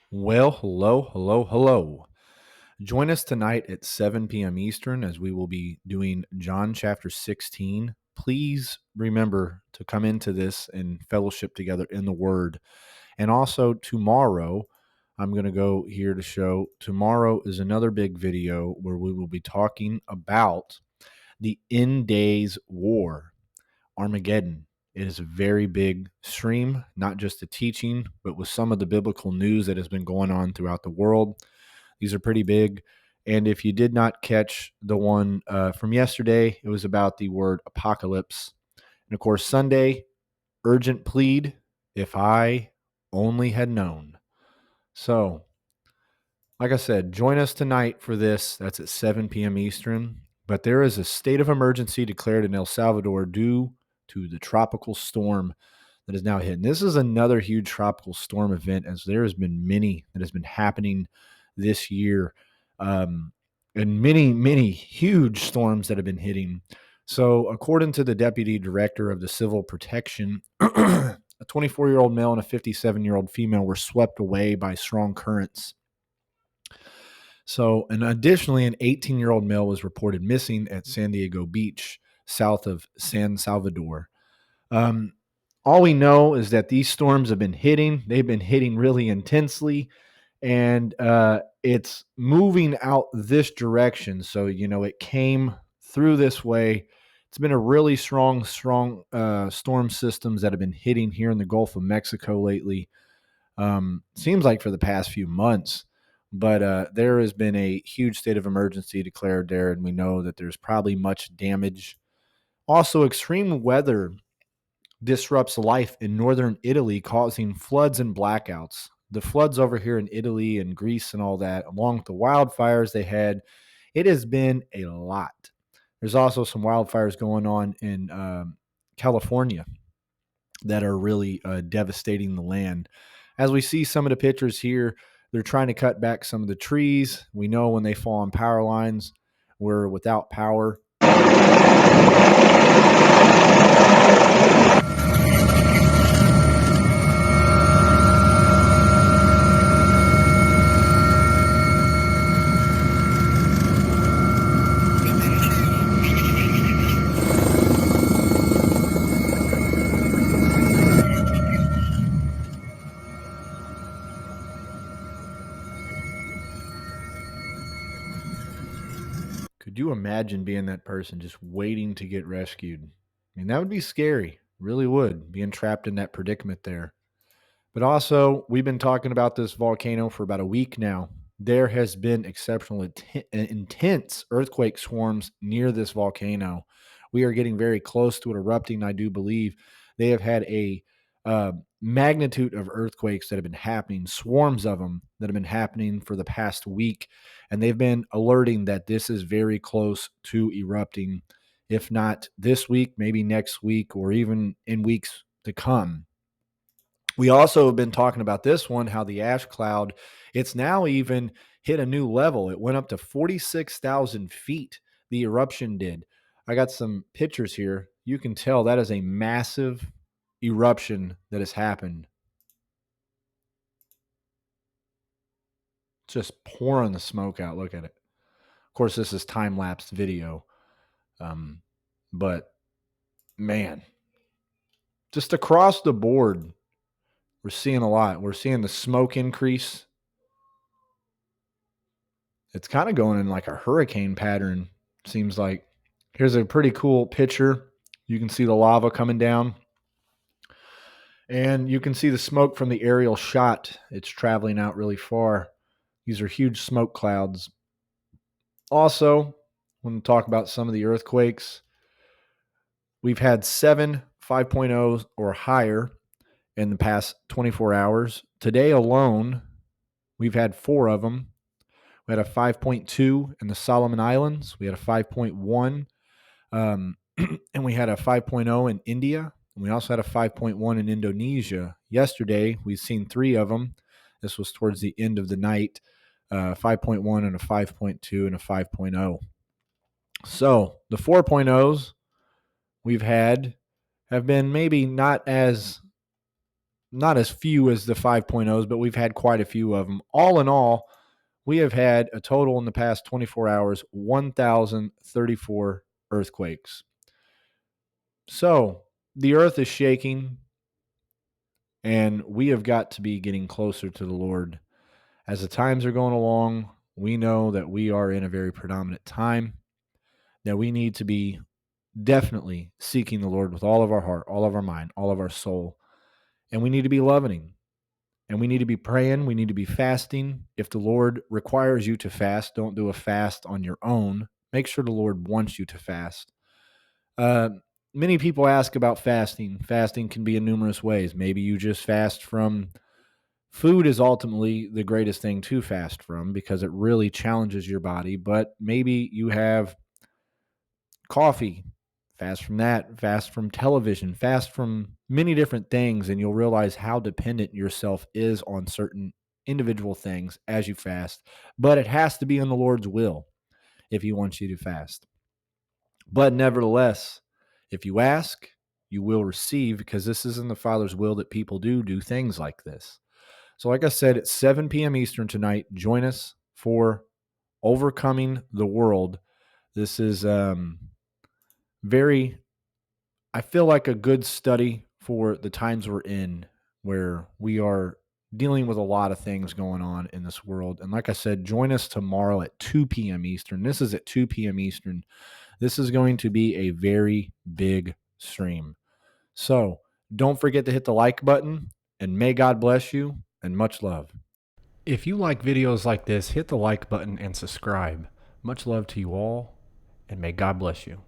Well, hello. Join us tonight at 7 p.m. Eastern as we will be doing John chapter 16. Please remember to come into this and fellowship together in the Word. And also, tomorrow, I'm going to go here to show tomorrow is another big video where we will be talking about the end days war. Armageddon. It is a very big stream, not just the teaching, but with some of the biblical news that has been going on throughout the world. These are pretty big. And if you did not catch the one from yesterday, it was about the word apocalypse. And of course, Sunday, urgent plead, if I only had known. So, like I said, join us tonight for this. That's at 7 p.m. Eastern. But there is a state of emergency declared in El Salvador due to the tropical storm that is now hitting. This is another huge tropical storm event, as there has been many that has been happening this year, and many huge storms that have been hitting. So, according to the deputy director of the Civil Protection, a 24-year-old male and a 57-year-old female were swept away by strong currents. So, and additionally, an 18-year-old male was reported missing at San Diego Beach, south of San Salvador. Um, all we know is that these storms have been hitting. They've been hitting really intensely, and it's moving out this direction. So, it came through this way. It's been a really strong storm systems that have been hitting here in the Gulf of Mexico lately. Seems like for the past few months, but there has been a huge state of emergency declared there, and we know that there's probably much damage. Also, extreme weather disrupts life in northern Italy, causing floods and blackouts. The floods over here in Italy and Greece and all that, along with the wildfires they had, it has been a lot. There's also some wildfires going on in California that are really devastating the land. As we see some of the pictures here, they're trying to cut back some of the trees. We know when they fall on power lines, we're without power. Could you imagine being that person just waiting to get rescued? I mean, that would be scary. Really would, being trapped in that predicament there. But also, we've been talking about this volcano for about a week now. There has been exceptional intense earthquake swarms near this volcano. We are getting very close to it erupting, I do believe. They have had a magnitude of earthquakes that have been happening, swarms of them that have been happening for the past week. And they've been alerting that this is very close to erupting, if not this week, maybe next week, or even in weeks to come. We also have been talking about this one, how the ash cloud, it's now even hit a new level. It went up to 46,000 feet. The eruption did. I got some pictures here. You can tell that is a massive eruption that has happened. Just pouring the smoke out. Look at it. Of course, this is time lapse video. But man, just across the board, we're seeing a lot. We're seeing the smoke increase. It's kind of going in like a hurricane pattern, seems like. Here's a pretty cool picture. You can see the lava coming down. And you can see the smoke from the aerial shot. It's traveling out really far. These are huge smoke clouds. Also, when we talk about some of the earthquakes, we've had 7 5.0 or higher in the past 24 hours. Today alone, we've had 4 of them. We had a 5.2 in the Solomon Islands. We had a 5.1, and we had a 5.0 in India. And we also had a 5.1 in Indonesia. Yesterday, we've seen 3 of them. This was towards the end of the night, 5.1 and a 5.2 and a 5.0. So the 4.0s we've had have been maybe not as not as few as the 5.0s, but we've had quite a few of them. All in all, we have had a total in the past 24 hours 1,034 earthquakes. So the earth is shaking, and we have got to be getting closer to the Lord. As the times are going along, we know that we are in a very predominant time, that we need to be definitely seeking the Lord with all of our heart, all of our mind, all of our soul. And we need to be loving Him. And we need to be praying. We need to be fasting. If the Lord requires you to fast, don't do a fast on your own. Make sure the Lord wants you to fast. Uh, Many people ask about fasting. Fasting can be in numerous ways. Maybe you just fast from food is ultimately the greatest thing to fast from because it really challenges your body. But maybe you have coffee, fast from that, fast from television, fast from many different things, and you'll realize how dependent yourself is on certain individual things as you fast. But it has to be in the Lord's will if He wants you to fast. But nevertheless, if you ask, you will receive, because this is in the Father's will that people do things like this. So, like I said, it's 7 p.m. Eastern tonight. Join us for Overcoming the World. This is very, I feel like a good study for the times we're in, where we are dealing with a lot of things going on in this world. And like I said, join us tomorrow at 2 p.m. Eastern. This is at 2 p.m. Eastern. This is going to be a very big stream. So don't forget to hit the like button, and may God bless you, and much love. If you like videos like this, hit the like button and subscribe. Much love to you all, and may God bless you.